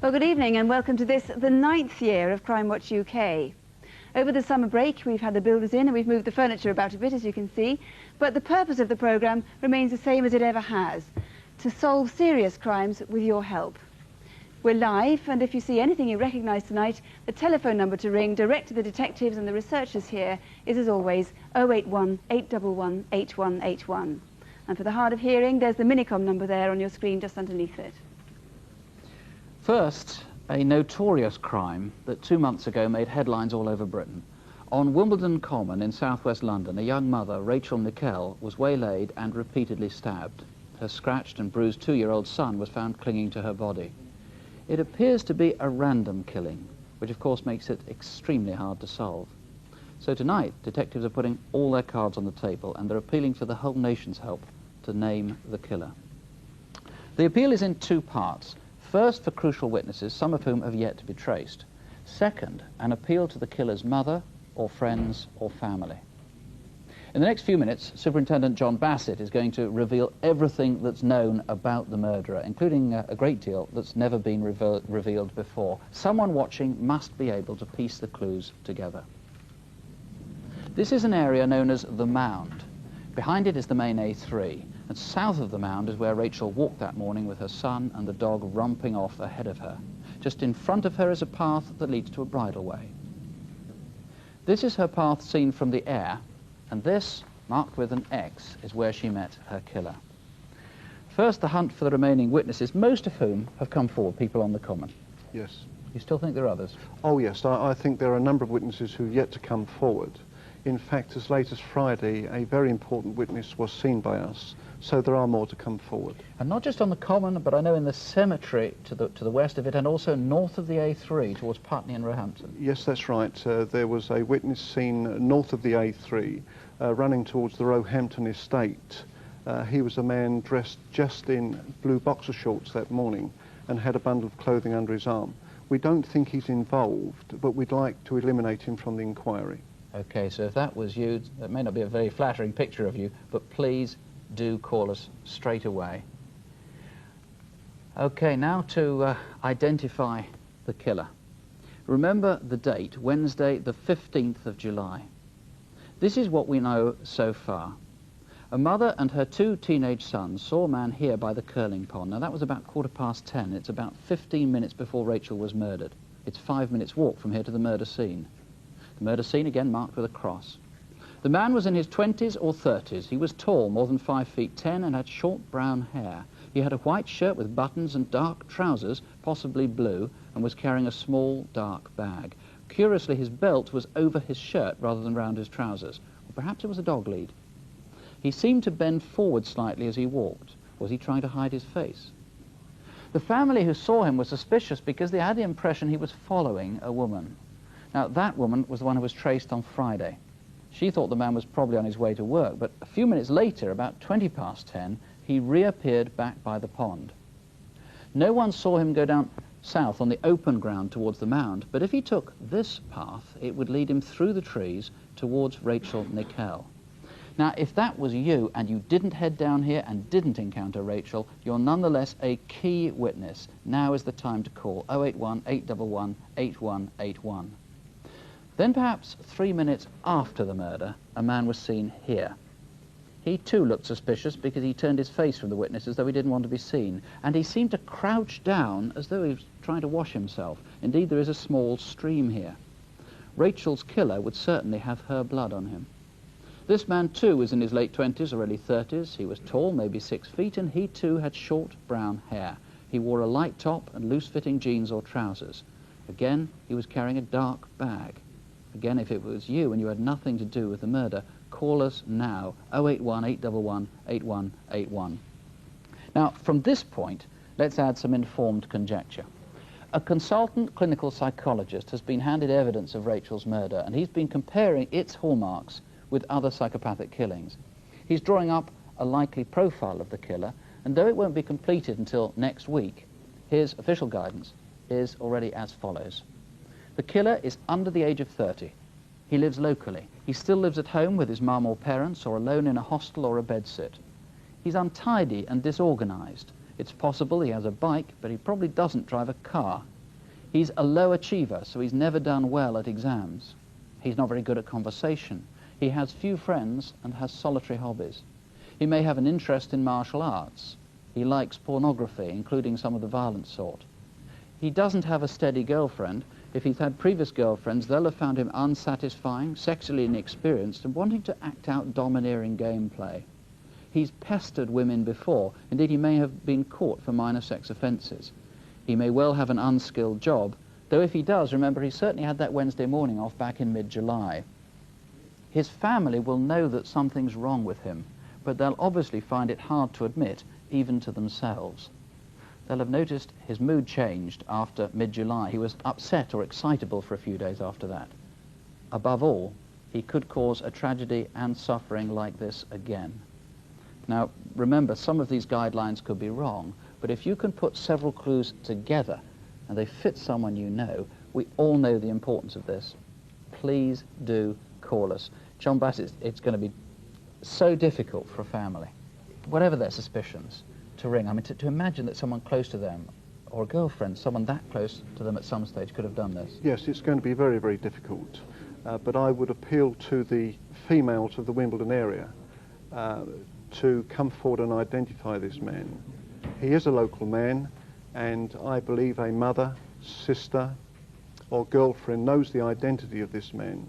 Well, good evening and welcome to this, the 9th year of Crimewatch UK. Over the summer break, we've had the builders in and we've moved the furniture about a bit, as you can see, but the purpose of the programme remains the same as it ever has, to solve serious crimes with your help. We're live, and if you see anything you recognise tonight, the telephone number to ring direct to the detectives and the researchers here is, as always, 081 811 8181. And for the hard of hearing, there's the Minicom number there on your screen just underneath it. First, a notorious crime that 2 months ago made headlines all over Britain. On Wimbledon Common in southwest London, a young mother, Rachel Nickel, was waylaid and repeatedly stabbed. Her scratched and bruised 2-year-old son was found clinging to her body. It appears to be a random killing, which of course makes it extremely hard to solve. So tonight, detectives are putting all their cards on the table and they're appealing for the whole nation's help to name the killer. The appeal is in 2 parts. First, for crucial witnesses, some of whom have yet to be traced. Second, an appeal to the killer's mother or friends or family. In the next few minutes, Superintendent John Bassett is going to reveal everything that's known about the murderer, including a great deal that's never been revealed before. Someone watching must be able to piece the clues together. This is an area known as the Mound. Behind it is the main A3, and south of the Mound is where Rachel walked that morning with her son and the dog romping off ahead of her. Just in front of her is a path that leads to a bridleway. This is her path seen from the air, and this, marked with an X, is where she met her killer. First, the hunt for the remaining witnesses, most of whom have come forward, people on the common. Yes. You still think there are others? Oh yes, I think there are a number of witnesses who have yet to come forward. In fact, as late as Friday, a very important witness was seen by us, so there are more to come forward. And not just on the common, but I know in the cemetery to the west of it, and also north of the A3 towards Putney and Roehampton. Yes, that's right. There was a witness seen north of the A3, running towards the Roehampton estate. He was a man dressed just in blue boxer shorts that morning and had a bundle of clothing under his arm. We don't think he's involved, but we'd like to eliminate him from the inquiry. Okay, so if that was you, that may not be a very flattering picture of you, but please do call us straight away. Okay, now to identify the killer. Remember the date, Wednesday the 15th of July. This is what we know so far. A mother and her 2 teenage sons saw a man here by the curling pond. Now that was about 10:15. It's about 15 minutes before Rachel was murdered. It's 5 minutes walk from here to the murder scene. The murder scene again marked with a cross. The man was in his 20s or 30s. He was tall, more than 5 feet 10, and had short brown hair. He had a white shirt with buttons and dark trousers, possibly blue, and was carrying a small dark bag. Curiously, his belt was over his shirt rather than round his trousers. Or perhaps it was a dog lead. He seemed to bend forward slightly as he walked. Was he trying to hide his face? The family who saw him were suspicious because they had the impression he was following a woman. Now, that woman was the one who was traced on Friday. She thought the man was probably on his way to work, but a few minutes later, about 10:20, he reappeared back by the pond. No one saw him go down south on the open ground towards the Mound, but if he took this path, it would lead him through the trees towards Rachel Nickel. Now, if that was you and you didn't head down here and didn't encounter Rachel, you're nonetheless a key witness. Now is the time to call 081 811 8181. Then perhaps 3 minutes after the murder, a man was seen here. He too looked suspicious because he turned his face from the witness as though he didn't want to be seen, and he seemed to crouch down as though he was trying to wash himself. Indeed, there is a small stream here. Rachel's killer would certainly have her blood on him. This man too was in his late 20s or early 30s. He was tall, maybe 6 feet, and he too had short brown hair. He wore a light top and loose-fitting jeans or trousers. Again, he was carrying a dark bag. Again, if it was you and you had nothing to do with the murder, call us now, 081 811 8181. Now, from this point, let's add some informed conjecture. A consultant clinical psychologist has been handed evidence of Rachel's murder, and he's been comparing its hallmarks with other psychopathic killings. He's drawing up a likely profile of the killer, and though it won't be completed until next week, his official guidance is already as follows. The killer is under the age of 30. He lives locally. He still lives at home with his mum or parents, or alone in a hostel or a bedsit. He's untidy and disorganized. It's possible he has a bike, but he probably doesn't drive a car. He's a low achiever, so he's never done well at exams. He's not very good at conversation. He has few friends and has solitary hobbies. He may have an interest in martial arts. He likes pornography, including some of the violent sort. He doesn't have a steady girlfriend. If he's had previous girlfriends, they'll have found him unsatisfying, sexually inexperienced, and wanting to act out domineering gameplay. He's pestered women before. Indeed, he may have been caught for minor sex offences. He may well have an unskilled job, though if he does, remember, he certainly had that Wednesday morning off back in mid-July. His family will know that something's wrong with him, but they'll obviously find it hard to admit, even to themselves. They'll have noticed his mood changed after mid-July. He was upset or excitable for a few days after that. Above all, he could cause a tragedy and suffering like this again. Now, remember, some of these guidelines could be wrong, but if you can put several clues together and they fit someone you know, we all know the importance of this. Please do call us. John Bass, it's going to be so difficult for a family, whatever their suspicions, to ring. I mean, to imagine that someone close to them, or a girlfriend, someone that close to them at some stage could have done this. Yes, it's going to be very, very difficult. But I would appeal to the females of the Wimbledon area to come forward and identify this man. He is a local man, and I believe a mother, sister, or girlfriend knows the identity of this man.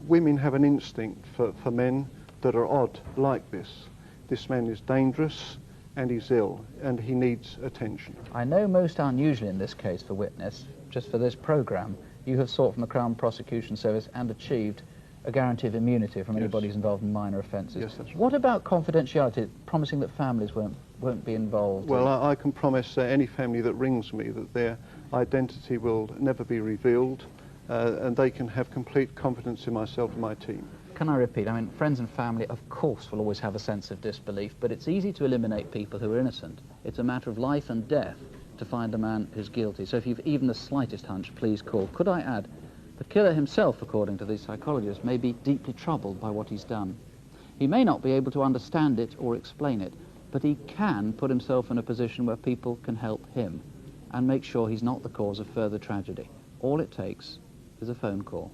Women have an instinct for men that are odd like this. This man is dangerous and he's ill and he needs attention. I know most unusually in this case for witness, just for this programme, you have sought from the Crown Prosecution Service and achieved a guarantee of immunity from anybody who's involved in minor offences. Yes, that's right. What about confidentiality, promising that families won't be involved? Well, I can promise any family that rings me that their identity will never be revealed and they can have complete confidence in myself and my team. Can I repeat? I mean, friends and family, of course, will always have a sense of disbelief, but it's easy to eliminate people who are innocent. It's a matter of life and death to find a man who's guilty. So if you've even the slightest hunch, please call. Could I add, the killer himself, according to these psychologists, may be deeply troubled by what he's done. He may not be able to understand it or explain it, but he can put himself in a position where people can help him and make sure he's not the cause of further tragedy. All it takes is a phone call.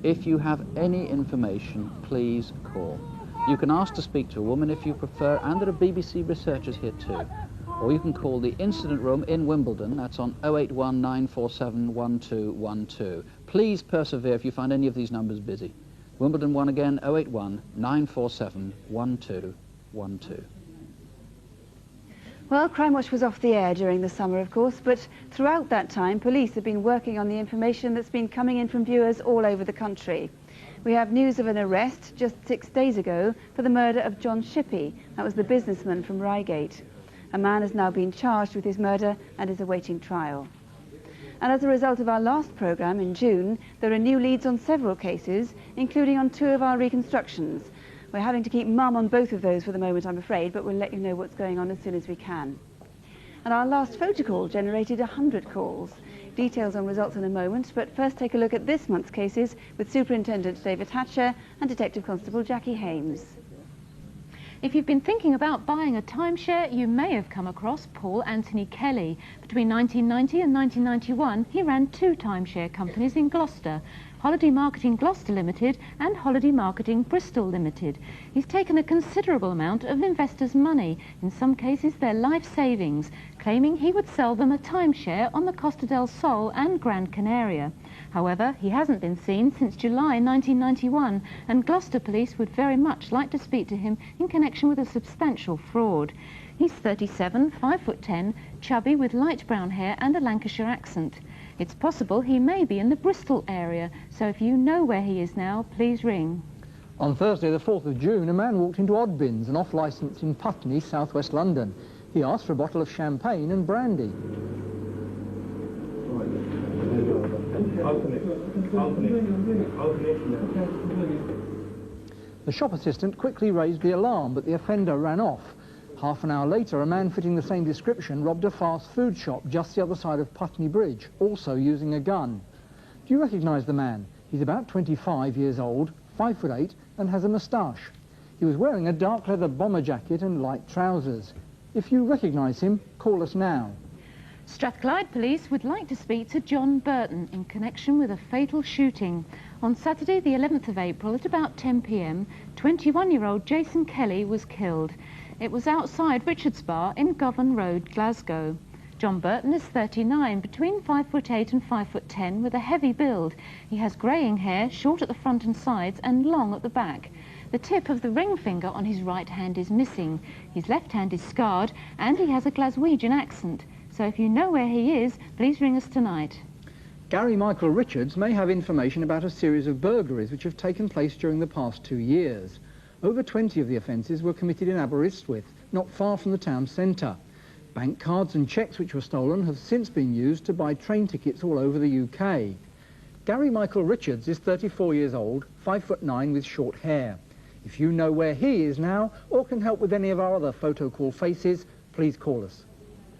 If you have any information, please call. You can ask to speak to a woman if you prefer, and there are BBC researchers here too. Or you can call the incident room in Wimbledon. That's on 081 947 1212. Please persevere if you find any of these numbers busy. Wimbledon 1 again, 081 947 1212. Well, Crimewatch was off the air during the summer, of course, but throughout that time, police have been working on the information that's been coming in from viewers all over the country. We have news of an arrest just 6 days ago for the murder of John Shippey. That was the businessman from Reigate. A man has now been charged with his murder and is awaiting trial. And as a result of our last programme in June, there are new leads on several cases, including on 2 of our reconstructions. We're having to keep mum on both of those for the moment, I'm afraid, but we'll let you know what's going on as soon as we can. And our last photo call generated 100 calls. Details on results in a moment, but first take a look at this month's cases with Superintendent David Hatcher and Detective Constable Jackie Hames. If you've been thinking about buying a timeshare, you may have come across Paul Anthony Kelly. Between 1990 and 1991, he ran 2 timeshare companies in Gloucester, Holiday Marketing Gloucester Limited and Holiday Marketing Bristol Limited. He's taken a considerable amount of investors' money, in some cases their life savings, claiming he would sell them a timeshare on the Costa del Sol and Gran Canaria. However, he hasn't been seen since July 1991, and Gloucester Police would very much like to speak to him in connection with a substantial fraud. He's 37, 5'10", chubby with light brown hair and a Lancashire accent. It's possible he may be in the Bristol area, so if you know where he is now, please ring. On Thursday the 4th of June, a man walked into Oddbins, an off-licence in Putney, southwest London. He asked for a bottle of champagne and brandy. The shop assistant quickly raised the alarm, but the offender ran off. Half an hour later, a man fitting the same description robbed a fast food shop just the other side of Putney Bridge, also using a gun. Do you recognise the man? He's about 25 years old, 5'8", and has a moustache. He was wearing a dark leather bomber jacket and light trousers. If you recognise him, call us now. Strathclyde Police would like to speak to John Burton in connection with a fatal shooting. On Saturday the 11th of April at about 10 p.m, 21-year-old Jason Kelly was killed. It was outside Richard's Bar in Govan Road, Glasgow. John Burton is 39, between 5'8" and 5'10", with a heavy build. He has greying hair, short at the front and sides and long at the back. The tip of the ring finger on his right hand is missing. His left hand is scarred and he has a Glaswegian accent. So if you know where he is, please ring us tonight. Gary Michael Richards may have information about a series of burglaries which have taken place during the past 2 years. Over 20 of the offences were committed in Aberystwyth, not far from the town centre. Bank cards and cheques which were stolen have since been used to buy train tickets all over the UK. Gary Michael Richards is 34 years old, 5'9" with short hair. If you know where he is now, or can help with any of our other photo call faces, please call us.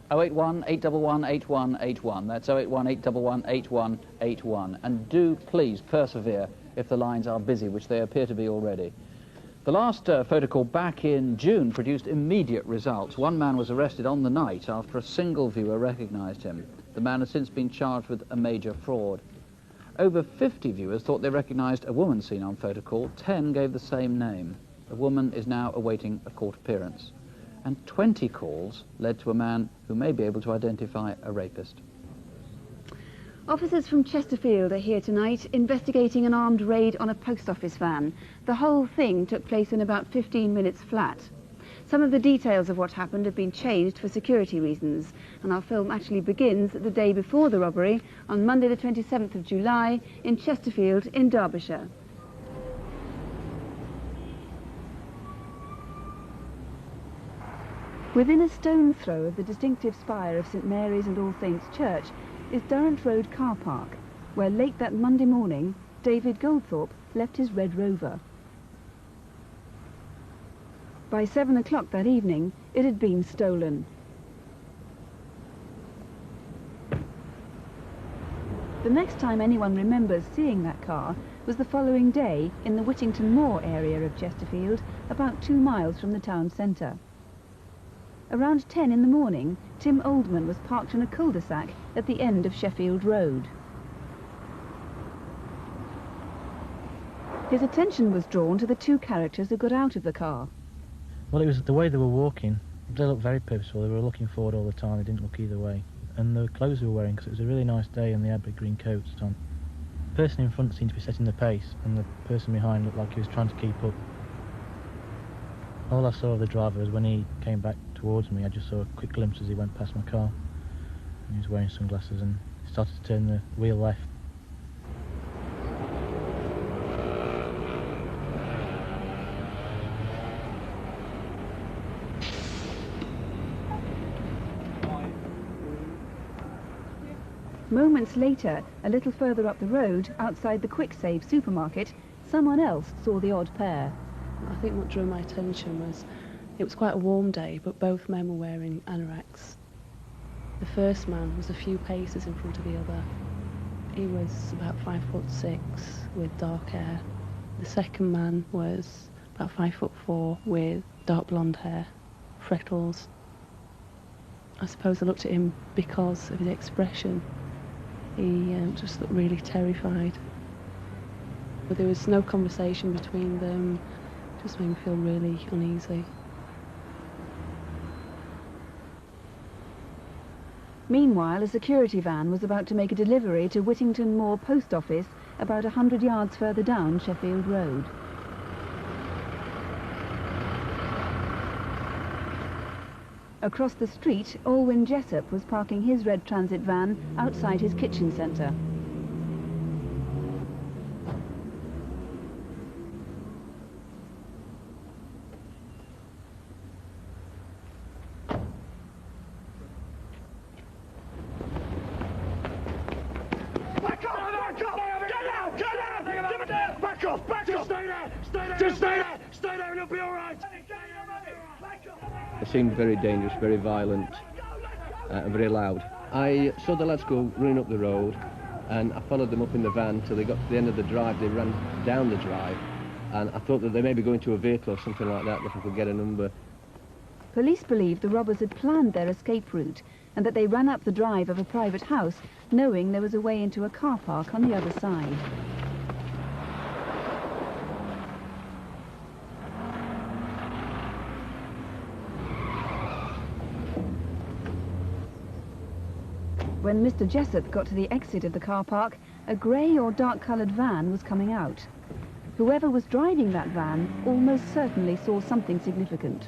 081 811 8181. That's 081 811 8181. And do please persevere if the lines are busy, which they appear to be already. The last photo call back in June produced immediate results. One man was arrested on the night after a single viewer recognised him. The man has since been charged with a major fraud. Over 50 viewers thought they recognised a woman seen on photo call. 10 gave the same name. The woman is now awaiting a court appearance. And 20 calls led to a man who may be able to identify a rapist. Officers from Chesterfield are here tonight investigating an armed raid on a post office van. The whole thing took place in about 15 minutes flat. Some of the details of what happened have been changed for security reasons, and our film actually begins the day before the robbery on Monday the 27th of July in Chesterfield in Derbyshire. Within a stone's throw of the distinctive spire of St Mary's and All Saints Church is Durrant Road car park, where late that Monday morning David Goldthorpe left his Red Rover. By 7 o'clock that evening, it had been stolen. The next time anyone remembers seeing that car was the following day in the Whittington Moor area of Chesterfield, about 2 miles from the town centre. Around 10 in the morning, Tim Oldman was parked in a cul-de-sac at the end of Sheffield Road. His attention was drawn to the 2 characters who got out of the car. Well, it was the way they were walking. They looked very purposeful. They were looking forward all the time. They didn't look either way. And the clothes they were wearing, because it was a really nice day and they had big green coats on. The person in front seemed to be setting the pace, and the person behind looked like he was trying to keep up. All I saw of the driver was when he came back towards me, I just saw a quick glimpse as he went past my car. And he was wearing sunglasses and started to turn the wheel left. Moments later, a little further up the road, outside the Quick Save supermarket, someone else saw the odd pair. I think what drew my attention was it was quite a warm day, but both men were wearing anoraks. The first man was a few paces in front of the other. He was about 5'6" with dark hair. The second man was about 5'4" with dark blonde hair, freckles. I suppose I looked at him because of his expression. He just looked really terrified. But there was no conversation between them. It just made me feel really uneasy. Meanwhile, a security van was about to make a delivery to Whittington Moor Post Office about 100 yards further down Sheffield Road. Across the street, Alwyn Jessup was parking his red transit van outside his kitchen centre. It seemed very dangerous, very violent, and very loud. I saw the lads go running up the road, and I followed them up in the van till they got to the end of the drive. They ran down the drive, and I thought that they may be going to a vehicle or something like that, if I could get a number. Police believe the robbers had planned their escape route and that they ran up the drive of a private house, knowing there was a way into a car park on the other side. When Mr. Jessup got to the exit of the car park, a grey or dark-coloured van was coming out. Whoever was driving that van almost certainly saw something significant.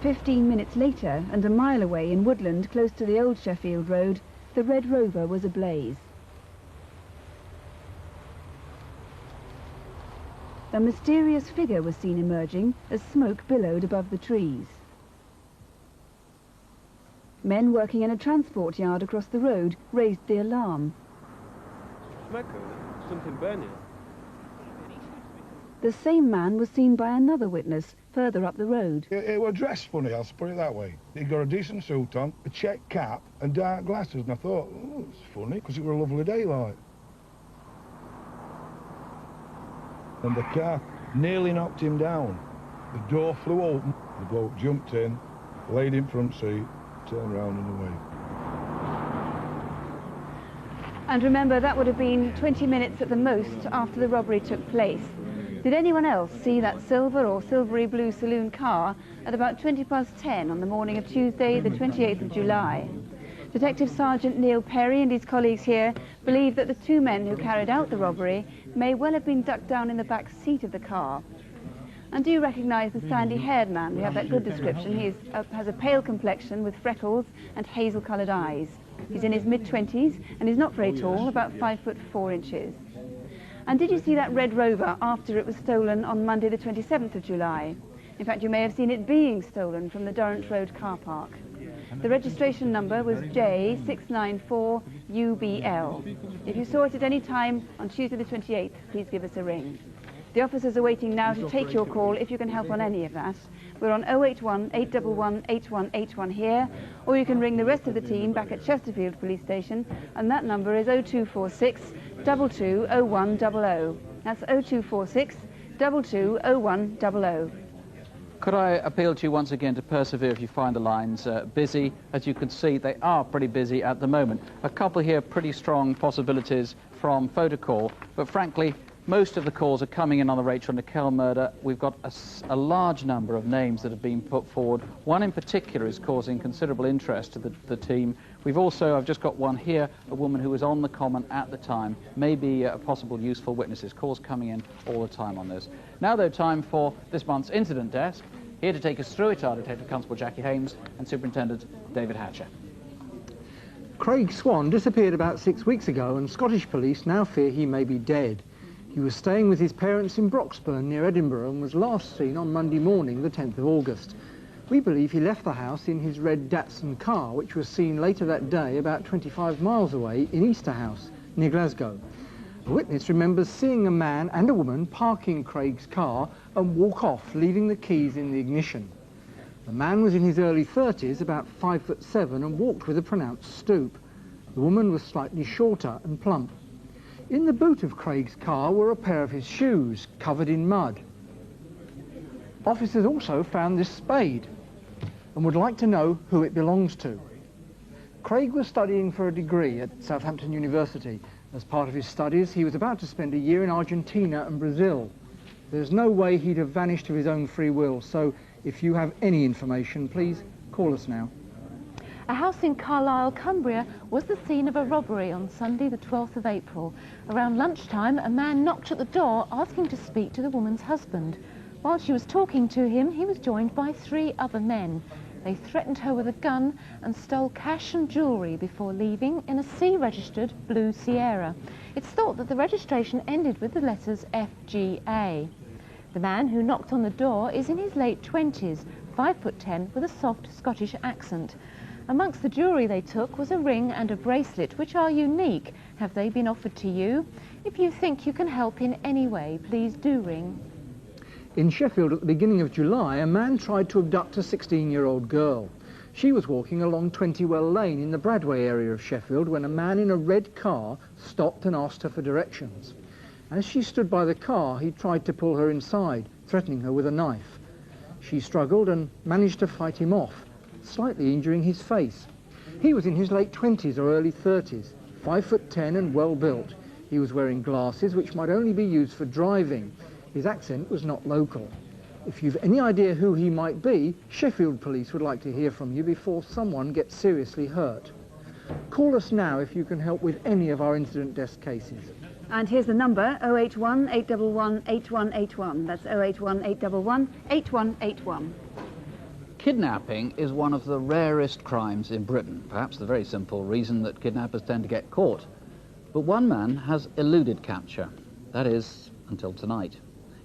15 minutes later, and a mile away in woodland close to the old Sheffield Road, the Red Rover was ablaze. A mysterious figure was seen emerging as smoke billowed above the trees. Men working in a transport yard across the road raised the alarm. Smoke, something burning. The same man was seen by another witness further up the road. It was dressed funny, I'll put it that way. He got a decent suit on, a check cap and dark glasses, and I thought, oh, it's funny, because it was a lovely day, like. And the car nearly knocked him down. The door flew open, the bloke jumped in, laid in front seat, turned round and away. And remember, that would have been 20 minutes at the most after the robbery took place. Did anyone else see that silver or silvery blue saloon car at about 10:20 on the morning of Tuesday, the 28th of July? Detective Sergeant Neil Perry and his colleagues here believe that the two men who carried out the robbery may well have been ducked down in the back seat of the car. And do you recognise the sandy-haired man? We have that good description. He has a pale complexion with freckles and hazel-coloured eyes. He's in his mid-20s and he's not very tall, about 5'4". And did you see that Red Rover after it was stolen on Monday the 27th of July? In fact, you may have seen it being stolen from the Durrant Road car park. The registration number was J694UBL. If you saw it at any time on Tuesday the 28th, please give us a ring. The officers are waiting now to take your call if you can help on any of that. We're on 081 811 8181 here, or you can ring the rest of the team back at Chesterfield Police Station, and that number is 0246 220100. That's 0246 220100. Could I appeal to you once again to persevere if you find the lines busy? As you can see, they are pretty busy at the moment. A couple here, pretty strong possibilities from photocall, but frankly, most of the calls are coming in on the Rachel Nickel murder. We've got a large number of names that have been put forward. One in particular is causing considerable interest to the team. We've also, I've just got one here, a woman who was on the common at the time, maybe possible useful witnesses. Calls coming in all the time on this. Now, though, time for this month's Incident Desk. Here to take us through it are Detective Constable Jackie Hames and Superintendent David Hatcher. Craig Swan disappeared about 6 weeks ago, and Scottish police now fear he may be dead. He was staying with his parents in Broxburn near Edinburgh and was last seen on Monday morning, the 10th of August. We believe he left the house in his red Datsun car, which was seen later that day about 25 miles away in Easterhouse, near Glasgow. A witness remembers seeing a man and a woman parking Craig's car and walk off, leaving the keys in the ignition. The man was in his early 30s, about 5'7", and walked with a pronounced stoop. The woman was slightly shorter and plump. In the boot of Craig's car were a pair of his shoes, covered in mud. Officers also found this spade and would like to know who it belongs to. Craig was studying for a degree at Southampton University. As part of his studies, he was about to spend a year in Argentina and Brazil. There's no way he'd have vanished of his own free will, so if you have any information, please call us now. A house in Carlisle, Cumbria, was the scene of a robbery on Sunday, the 12th of April. Around lunchtime, a man knocked at the door asking to speak to the woman's husband. While she was talking to him, he was joined by 3 other men. They threatened her with a gun and stole cash and jewellery before leaving in a C-registered blue Sierra. It's thought that the registration ended with the letters FGA. The man who knocked on the door is in his late 20s, 5'10", with a soft Scottish accent. Amongst the jewellery they took was a ring and a bracelet, which are unique. Have they been offered to you? If you think you can help in any way, please do ring. In Sheffield at the beginning of July, a man tried to abduct a 16-year-old girl. She was walking along 20well Lane in the Bradway area of Sheffield when a man in a red car stopped and asked her for directions. As she stood by the car, he tried to pull her inside, threatening her with a knife. She struggled and managed to fight him off, slightly injuring his face. He was in his late 20s or early 30s, 5'10" and well built. He was wearing glasses which might only be used for driving. His accent was not local. If you've any idea who he might be, Sheffield Police would like to hear from you before someone gets seriously hurt. Call us now if you can help with any of our incident desk cases. And here's the number, 081 811 8181. That's 081 811 8181. Kidnapping is one of the rarest crimes in Britain, perhaps the very simple reason that kidnappers tend to get caught. But one man has eluded capture, that is, until tonight.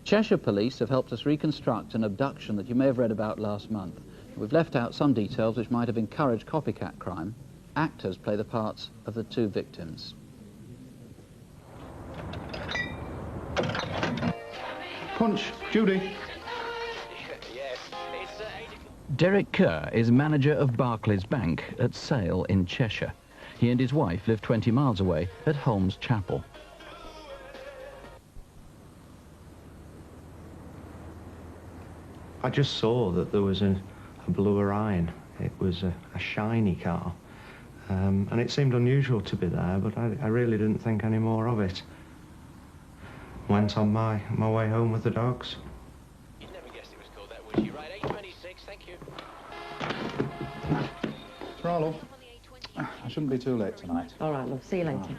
Cheshire Police have helped us reconstruct an abduction that you may have read about last month. We've left out some details which might have encouraged copycat crime. Actors play the parts of the two victims. Punch, Judy. Derek Kerr is manager of Barclays Bank at Sale in Cheshire. He and his wife live 20 miles away at Holmes Chapel. I just saw that there was a blue Orion. It was a shiny car, and it seemed unusual to be there, but I really didn't think any more of it. Went on my way home with the dogs. You'd never guessed it was called that, would you? Right, 826, thank you. Rallo, I shouldn't be too late tonight. All right, love, see you later.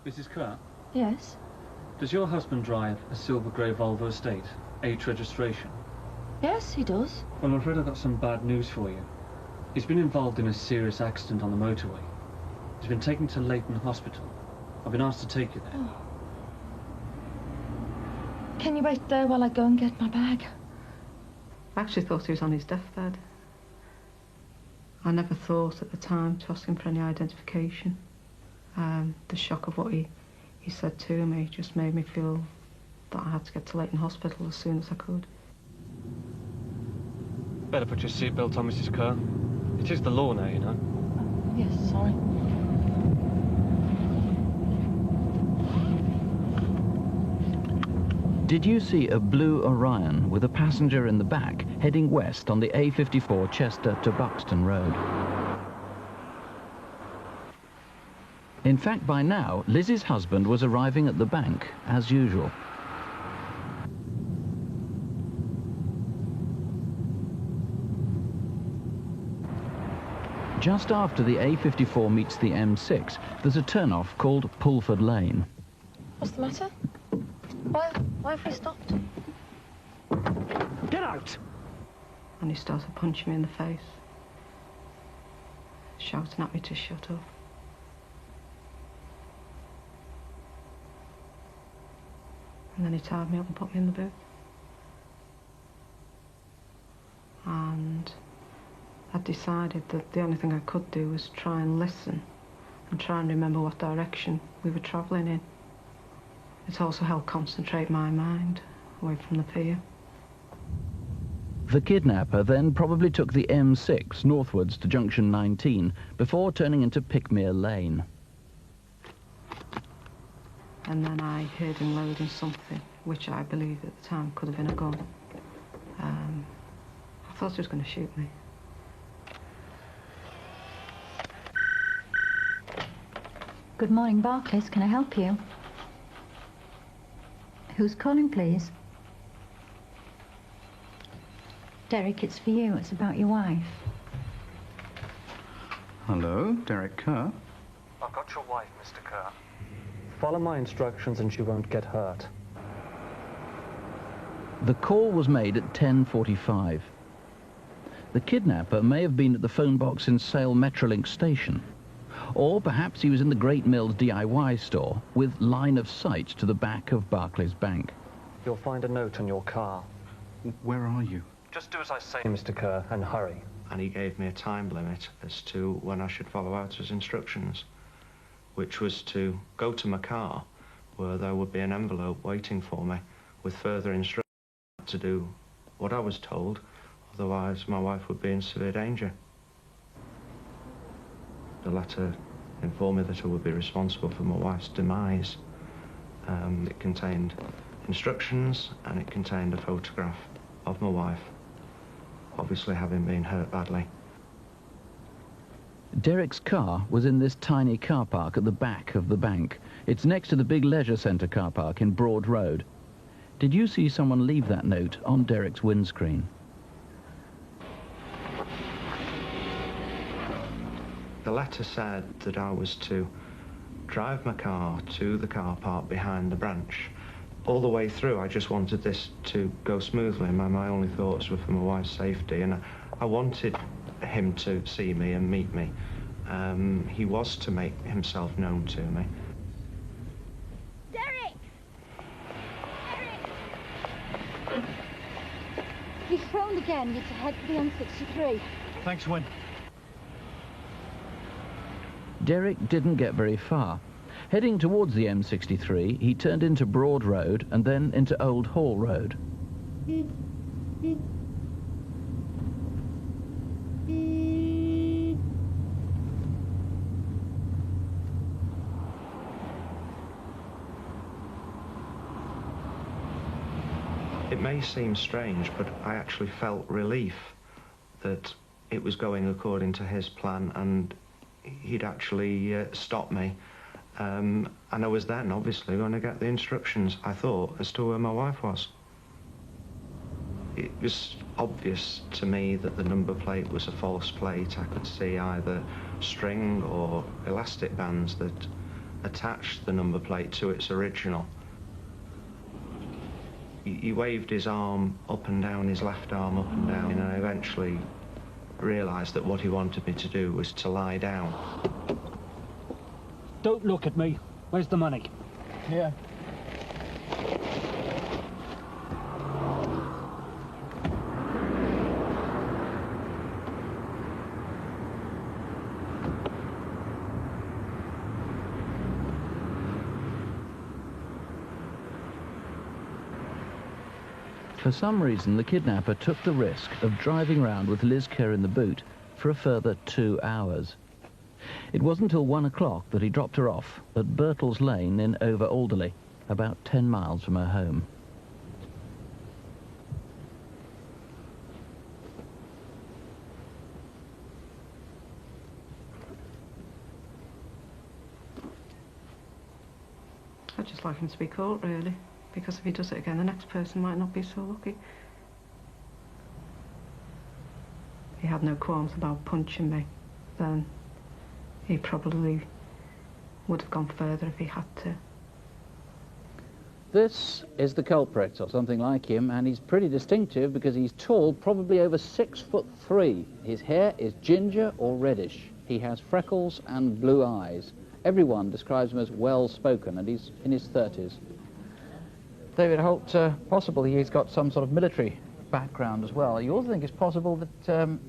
Mrs. Kerr? Yes? Does your husband drive a silver grey Volvo Estate, H registration? Yes, he does. Well, I'm afraid I've got some bad news for you. He's been involved in a serious accident on the motorway. He's been taken to Leighton Hospital. I've been asked to take you there. Oh. Can you wait there while I go and get my bag? I actually thought he was on his deathbed. I never thought at the time to ask him for any identification. The shock of what he said to me just made me feel that I had to get to Leighton Hospital as soon as I could. Better put your seatbelt on, Mrs. Kerr. It is the law now, you know. Yes, sorry. Did you see a blue Orion with a passenger in the back heading west on the A54 Chester to Buxton Road? In fact, by now, Lizzie's husband was arriving at the bank, as usual. Just after the A54 meets the M6, there's a turn-off called Pulford Lane. What's the matter? Why have we stopped? Get out! And he started punching me in the face, shouting at me to shut up. And then he tied me up and put me in the boot. And I decided that the only thing I could do was try and listen and try and remember what direction we were travelling in. It also helped concentrate my mind away from the fear. The kidnapper then probably took the M6 northwards to junction 19 before turning into Pickmere Lane. And then I heard him loading something, which I believed at the time could have been a gun. I thought he was going to shoot me. Good morning, Barclays. Can I help you? Who's calling, please? Derek, it's for you. It's about your wife. Hello, Derek Kerr. I've got your wife, Mr. Kerr. Follow my instructions and she won't get hurt. The call was made at 10:45. The kidnapper may have been at the phone box in Sale Metrolink station, Or perhaps he was in the Great Mills DIY store with line of sight to the back of Barclays Bank. You'll find a note on your car. Where are you? Just do as I say, Mr. Kerr, and hurry. And he gave me a time limit as to when I should follow out his instructions, which was to go to my car, where there would be an envelope waiting for me with further instructions to do what I was told, otherwise my wife would be in severe danger. The letter informed me that I would be responsible for my wife's demise. It contained instructions and it contained a photograph of my wife, obviously having been hurt badly. Derek's car was in this tiny car park at the back of the bank. It's next to the big leisure centre car park in Broad Road. Did you see someone leave that note on Derek's windscreen? The letter said that I was to drive my car to the car park behind the branch. All the way through, I just wanted this to go smoothly. My only thoughts were for my wife's safety, and I wanted him to see me and meet me. He was to make himself known to me. Derek! Derek! He phoned again. You're to head for the M63. Thanks, Wyn. Derek didn't get very far. Heading towards the M63, he turned into Broad Road and then into Old Hall Road. It may seem strange, but I actually felt relief that it was going according to his plan and he'd actually stopped me. And I was then, obviously, going to get the instructions, I thought, as to where my wife was. It was obvious to me that the number plate was a false plate. I could see either string or elastic bands that attached the number plate to its original. He waved his arm up and down, his left arm up and down, and I eventually realised that what he wanted me to do was to lie down. Don't look at me. Where's the money? Here. For some reason, the kidnapper took the risk of driving round with Liz Kerr in the boot for a further 2 hours. It wasn't until 1 o'clock that he dropped her off at Birtles Lane in Over Alderley, about 10 miles from her home. I'd just like him to be caught, really, because if he does it again, the next person might not be so lucky. He had no qualms about punching me then. He probably would have gone further if he had to. This is the culprit, or something like him, and he's pretty distinctive because he's tall, probably over 6'3". His hair is ginger or reddish. He has freckles and blue eyes. Everyone describes him as well-spoken, and he's in his 30s. David Holt, possibly he's got some sort of military background as well. You also think it's possible that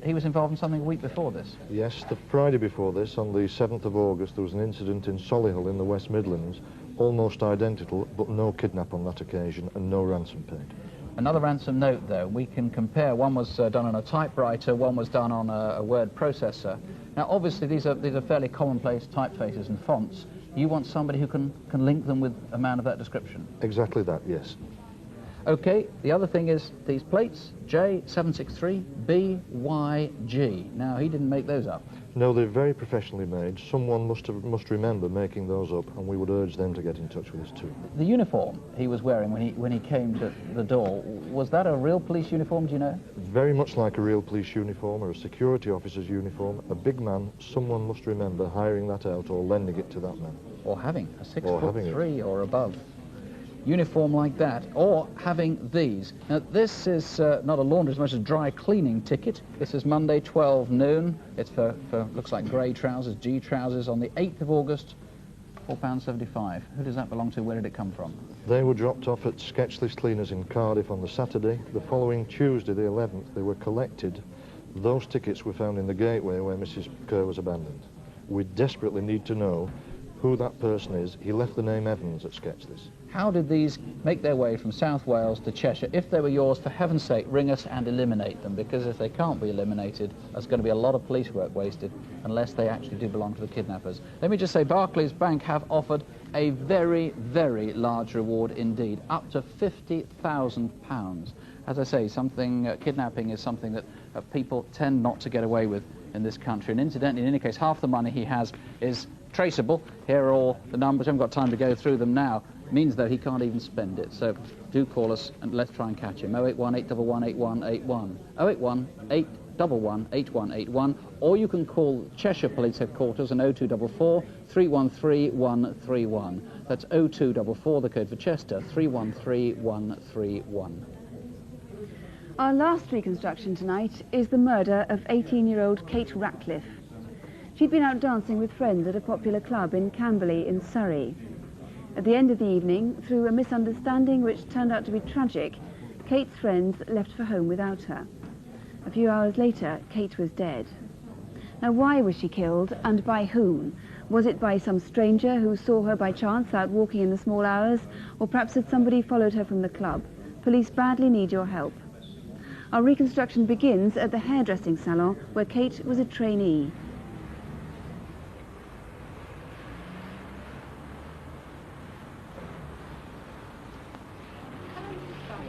he was involved in something a week before this? Yes, the Friday before this, on the 7th of August, there was an incident in Solihull in the West Midlands, almost identical, but no kidnap on that occasion and no ransom paid. Another ransom note, though, we can compare. One was done on a typewriter, one was done on a word processor. Now, obviously, these are fairly commonplace typefaces and fonts. You want somebody who can link them with a man of that description? Exactly that, yes. OK, the other thing is these plates, J763BYG. Now, he didn't make those up. No, they're very professionally made. Someone must remember making those up, and we would urge them to get in touch with us too. The uniform he was wearing when he came to the door, was that a real police uniform, do you know? Very much like a real police uniform or a security officer's uniform. A big man, someone must remember hiring that out or lending it to that man. Or having a 6'3" or above. uniform like that, or having these. Now, this is not a laundry as much as a dry cleaning ticket. This is Monday, 12 noon. It's for looks like grey trousers, G trousers, on the 8th of August, £4.75. Who does that belong to? Where did it come from? They were dropped off at Sketchless Cleaners in Cardiff on the Saturday. The following Tuesday, the 11th, they were collected. Those tickets were found in the gateway where Mrs. Kerr was abandoned. We desperately need to know who that person is. He left the name Evans at Sketchless. How did these make their way from South Wales to Cheshire? If they were yours, for heaven's sake, ring us and eliminate them, because if they can't be eliminated, there's going to be a lot of police work wasted unless they actually do belong to the kidnappers. Let me just say, Barclays Bank have offered a very, very large reward indeed, up to £50,000. As I say, kidnapping is something that people tend not to get away with in this country. And incidentally, in any case, half the money he has is traceable. Here are all the numbers. I haven't got time to go through them now. It means, though, he can't even spend it. So do call us and let's try and catch him. 081 811 8181. 081 811 8181. Or you can call Cheshire Police Headquarters on 0244 313 131. That's 0244, the code for Chester, 313 131. Our last reconstruction tonight is the murder of 18-year-old Kate Ratcliffe. She'd been out dancing with friends at a popular club in Camberley in Surrey. At the end of the evening, through a misunderstanding which turned out to be tragic, Kate's friends left for home without her. A few hours later, Kate was dead. Now, why was she killed, and by whom? Was it by some stranger who saw her by chance out walking in the small hours, or perhaps had somebody followed her from the club? Police badly need your help. Our reconstruction begins at the hairdressing salon where Kate was a trainee.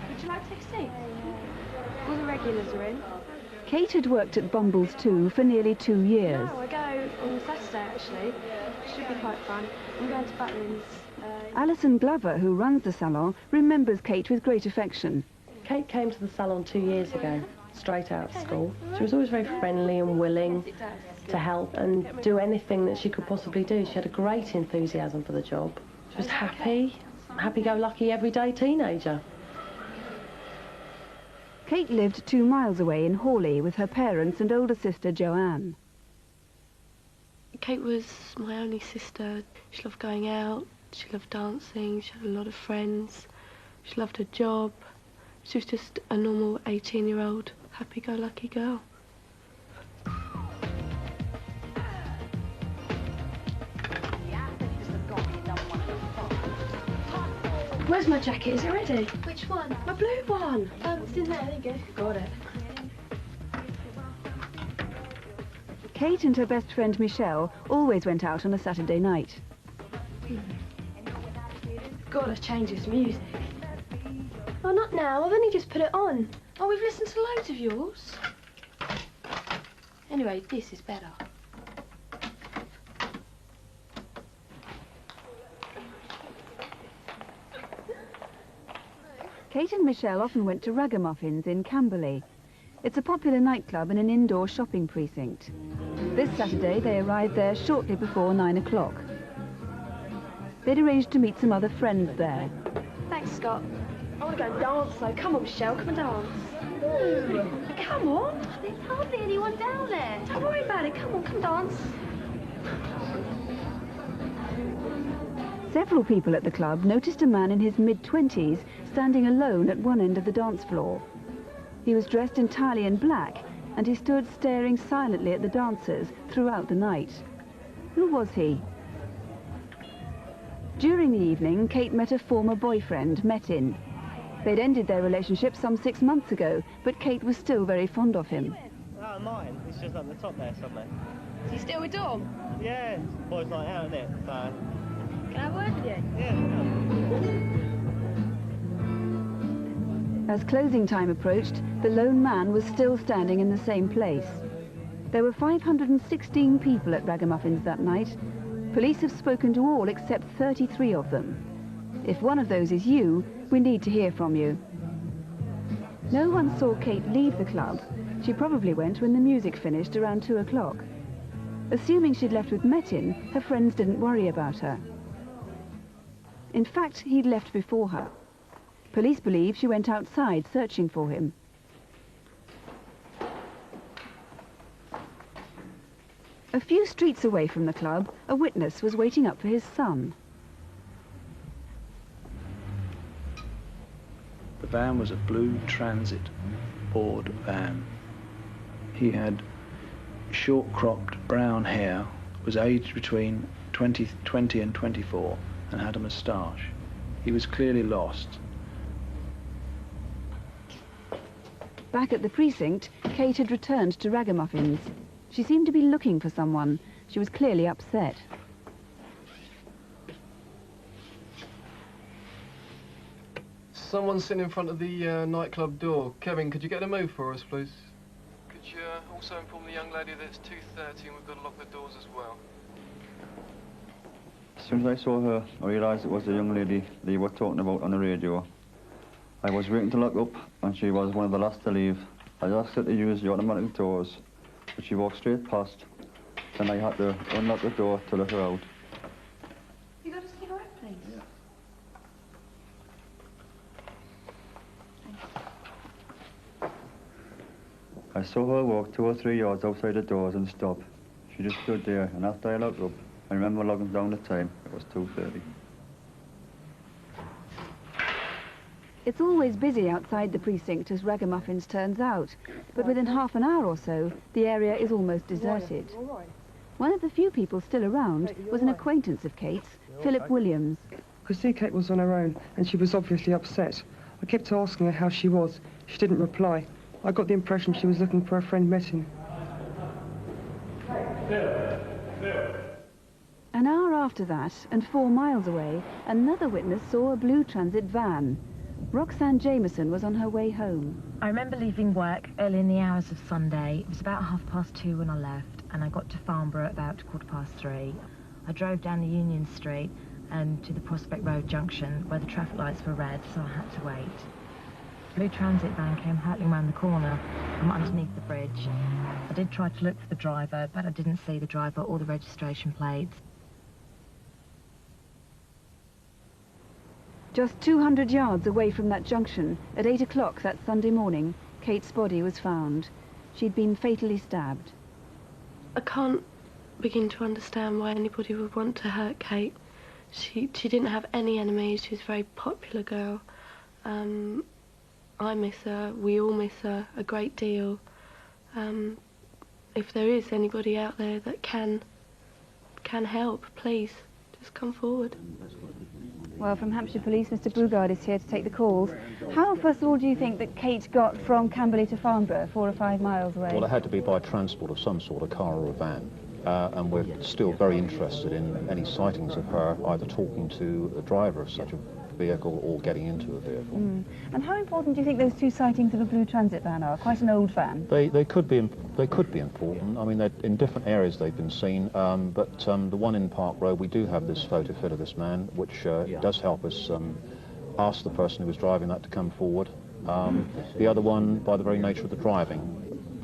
Would you like to take a seat? All the regulars are in. Kate had worked at Bomble's too for nearly 2 years. No, I go on Saturday actually. Should be quite fun. I'm going to Butlins. Alison Glover, who runs the salon, remembers Kate with great affection. Kate came to the salon 2 years ago, straight out of school. She was always very friendly and willing to help and do anything that she could possibly do. She had a great enthusiasm for the job. She was happy-go-lucky, everyday teenager. Kate lived 2 miles away in Hawley with her parents and older sister Joanne. Kate was my only sister. She loved going out, she loved dancing, she had a lot of friends, she loved her job. She was just a normal 18-year-old, happy-go-lucky girl. Where's my jacket? Is it ready? Which one? My blue one. It's in there. There you go. Got it. Kate and her best friend Michelle always went out on a Saturday night. Gotta change this music. Oh, not now. I've only just put it on. Oh, we've listened to loads of yours. Anyway, this is better. Kate and Michelle often went to Ragamuffins in Camberley. It's a popular nightclub and an indoor shopping precinct. This Saturday they arrived there shortly before 9 o'clock. They'd arranged to meet some other friends there. Thanks, Scott. I want to go and dance though. Come on, Michelle, come and dance. Come on. There's hardly anyone down there. Don't worry about it. Come on, come dance. Several people at the club noticed a man in his mid-20s standing alone at one end of the dance floor. He was dressed entirely in black, and he stood staring silently at the dancers throughout the night. Who was he? During the evening, Kate met a former boyfriend, Metin. They'd ended their relationship some 6 months ago, but Kate was still very fond of him. Mine. It's just up the top there somewhere. Is he still with Dawn? Yeah, boys like out, isn't it? So... Can I work with you? Yeah. As closing time approached, the lone man was still standing in the same place. There were 516 people at Ragamuffins that night. Police have spoken to all except 33 of them. If one of those is you, we need to hear from you. No one saw Kate leave the club. She probably went when the music finished around 2 o'clock. Assuming she'd left with Metin, her friends didn't worry about her. In fact, he'd left before her. Police believe she went outside searching for him. A few streets away from the club, a witness was waiting up for his son. The van was a blue Transit board van. He had short-cropped brown hair, was aged between 20 and 24, and had a moustache. He was clearly lost. Back at the precinct, Kate had returned to Ragamuffins. She seemed to be looking for someone. She was clearly upset. Someone's sitting in front of the nightclub door. Kevin, could you get a move for us, please? Could you also inform the young lady that it's 2:30 and we've got to lock the doors as well? As soon as I saw her, I realised it was the young lady they were talking about on the radio. I was waiting to lock up, and she was one of the last to leave. I asked her to use the automatic doors, but she walked straight past. Then I had to unlock the door to let her out. You got a cigarette, please? Yeah. I saw her walk 2 or 3 yards outside the doors and stop. She just stood there, and after I locked up, I remember logging down the time. It was 2:30. It's always busy outside the precinct, as Ragamuffins turns out, but within half an hour or so, the area is almost deserted. One of the few people still around was an acquaintance of Kate's, Philip Williams. I could see Kate was on her own, and she was obviously upset. I kept asking her how she was. She didn't reply. I got the impression she was looking for a friend missing. An hour after that, and 4 miles away, another witness saw a blue Transit van. Roxanne Jameson was on her way home. I remember leaving work early in the hours of Sunday. It was about 2:30 when I left, and I got to Farnborough about 3:15. I drove down the Union Street and to the Prospect Road junction, where the traffic lights were red, so I had to wait. Blue Transit van came hurtling round the corner from underneath the bridge. I did try to look for the driver, but I didn't see the driver or the registration plates. Just 200 yards away from that junction, at 8 o'clock that Sunday morning, Kate's body was found. She'd been fatally stabbed. I can't begin to understand why anybody would want to hurt Kate. She didn't have any enemies. She was a very popular girl. I miss her. We all miss her a great deal. If there is anybody out there that can help, please, just come forward. Well, from Hampshire Police, Mr. Brugard is here to take the calls. How, first of all, do you think that Kate got from Camberley to Farnborough, 4 or 5 miles away? Well, it had to be by transport of some sort, a car or a van. And we're still very interested in any sightings of her, either talking to the driver of such a vehicle or getting into a vehicle. And how important do you think those 2 sightings of a blue Transit van are? Quite an old van. They could be important. I mean, in different areas they've been seen, but the one in Park Road, we do have this photo fit of this man, which does help us ask the person who was driving that to come forward. The other one, by the very nature of the driving,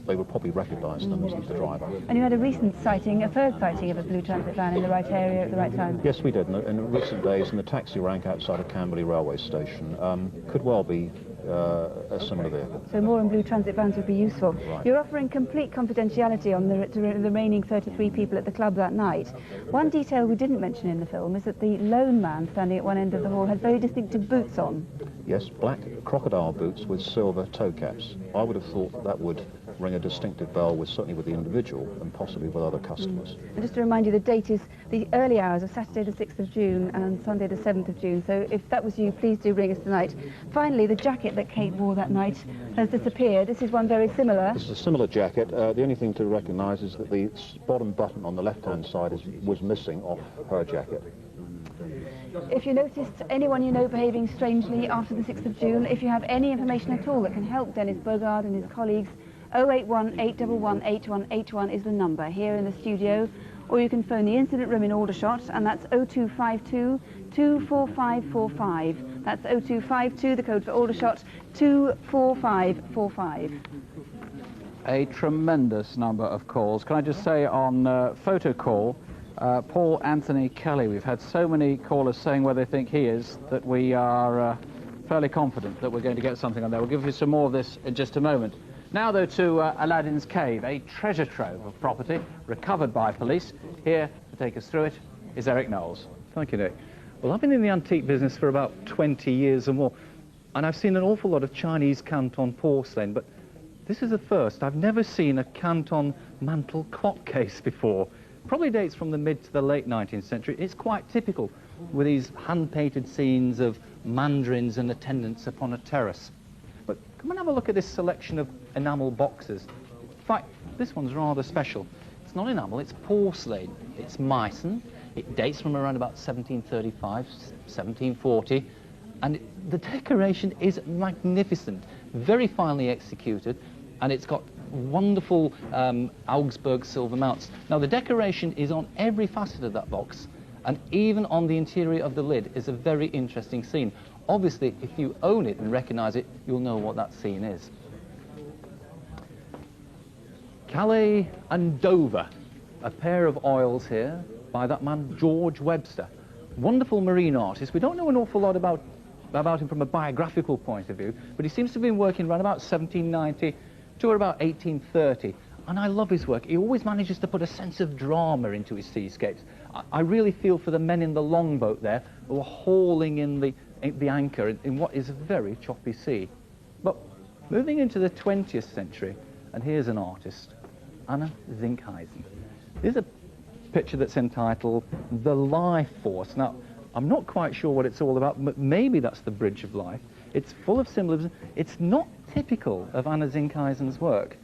they would probably recognise them as the driver. And you had a recent sighting, a third sighting of a blue Transit van in the right area at the right time? Yes, we did. In recent days, in the taxi rank outside of Camberley railway station, could well be a similar vehicle. So more and blue Transit vans would be useful. Right. You're offering complete confidentiality on the remaining 33 people at the club that night. One detail we didn't mention in the film is that the lone man standing at one end of the hall had very distinctive boots on. Yes, black crocodile boots with silver toe caps. I would have thought that would ring a distinctive bell, certainly with the individual and possibly with other customers. And just to remind you, the date is the early hours of Saturday the 6th of June and Sunday the 7th of June, so if that was you, please do ring us tonight. Finally, the jacket that Kate wore that night has disappeared. This is one very similar. This is a similar jacket. The only thing to recognise is that the bottom button on the left-hand side was missing off her jacket. If you noticed anyone you know behaving strangely after the 6th of June, if you have any information at all that can help Dennis Bogard and his colleagues, 081 811 8181 is the number here in the studio, or you can phone the incident room in Aldershot, and that's 0252 24545. That's 0252, the code for Aldershot, 24545. A tremendous number of calls. Can I just say on photo call, Paul Anthony Kelly. We've had so many callers saying where they think he is that we are fairly confident that we're going to get something on there. We'll give you some more of this in just a moment. Now, though, to Aladdin's Cave, a treasure trove of property recovered by police. Here to take us through it is Eric Knowles. Thank you, Nick. Well, I've been in the antique business for about 20 years or more, and I've seen an awful lot of Chinese Canton porcelain, but this is a first. I've never seen a Canton mantel clock case before. Probably dates from the mid to the late 19th century. It's quite typical, with these hand-painted scenes of mandarins and attendants upon a terrace. But come and have a look at this selection of enamel boxes. In fact, this one's rather special. It's not enamel, it's porcelain. It's Meissen. It dates from around about 1735, 1740, and the decoration is magnificent, very finely executed, and it's got wonderful Augsburg silver mounts. Now, the decoration is on every facet of that box, and even on the interior of the lid is a very interesting scene. Obviously, if you own it and recognise it, you'll know what that scene is. Calais and Dover, a pair of oils here by that man George Webster. Wonderful marine artist. We don't know an awful lot about him from a biographical point of view, but he seems to have been working around about 1790 to about 1830, and I love his work. He always manages to put a sense of drama into his seascapes. I really feel for the men in the longboat there who are hauling in the anchor in what is a very choppy sea. But moving into the 20th century, and here's an artist, Anna Zinkhuisen. Here's a picture that's entitled The Life Force. Now, I'm not quite sure what it's all about, but maybe that's the Bridge of Life. It's full of symbolism. It's not typical of Anna Zinkheisen's work,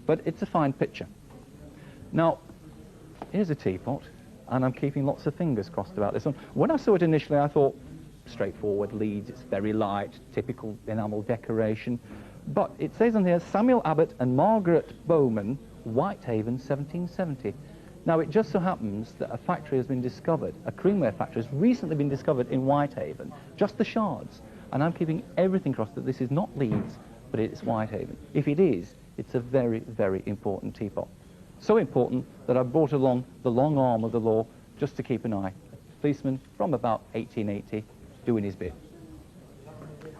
but it's a fine picture. Now, here's a teapot, and I'm keeping lots of fingers crossed about this one. When I saw it initially, I thought, straightforward leads, it's very light, typical enamel decoration. But it says on here, Samuel Abbott and Margaret Bowman, Whitehaven, 1770. Now, it just so happens that a factory has been discovered, a creamware factory has recently been discovered in Whitehaven, just the shards. And I'm keeping everything crossed that this is not Leeds, but it's Whitehaven. If it is, it's a very, very important teapot. So important that I brought along the long arm of the law just to keep an eye. A policeman from about 1880 doing his bit.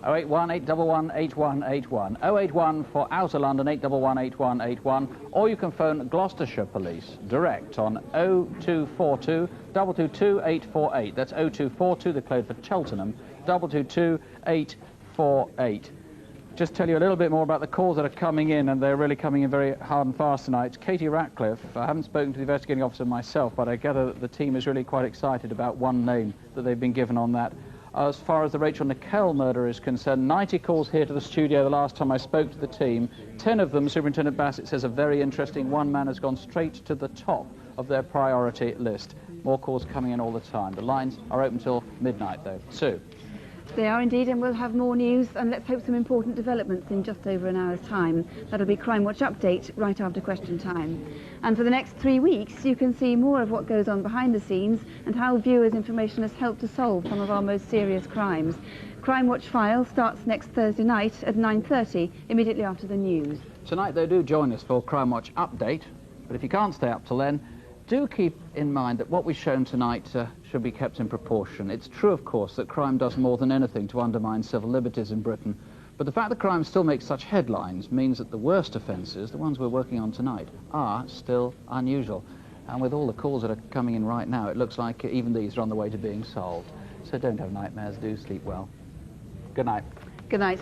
081 811 8181. 081 for Outer London 811 8181, or you can phone Gloucestershire Police direct on 0242 222 848. That's 0242, the code for Cheltenham, 222 848. Just tell you a little bit more about the calls that are coming in, and they're really coming in very hard and fast tonight. Katie Ratcliffe, I haven't spoken to the investigating officer myself, but I gather that the team is really quite excited about one name that they've been given on that. As far as the Rachel Nickel murder is concerned, 90 calls here to the studio the last time I spoke to the team. 10 of them, Superintendent Bassett says, are very interesting. One man has gone straight to the top of their priority list. More calls coming in all the time. The lines are open till midnight, though. Sue. They are indeed, and we'll have more news, and let's hope some important developments in just over an hour's time. That'll be Crimewatch Update right after question time. And for the next 3 weeks, you can see more of what goes on behind the scenes and how viewers' information has helped to solve some of our most serious crimes. Crimewatch File starts next Thursday night at 9:30, immediately after the news. Tonight, they do join us for Crimewatch Update, but if you can't stay up till then, do keep in mind that what we've shown tonight should be kept in proportion. It's true, of course, that crime does more than anything to undermine civil liberties in Britain, but the fact that crime still makes such headlines means that the worst offences, the ones we're working on tonight, are still unusual. And with all the calls that are coming in right now, it looks like even these are on the way to being solved. So don't have nightmares, do sleep well. Good night. Good night.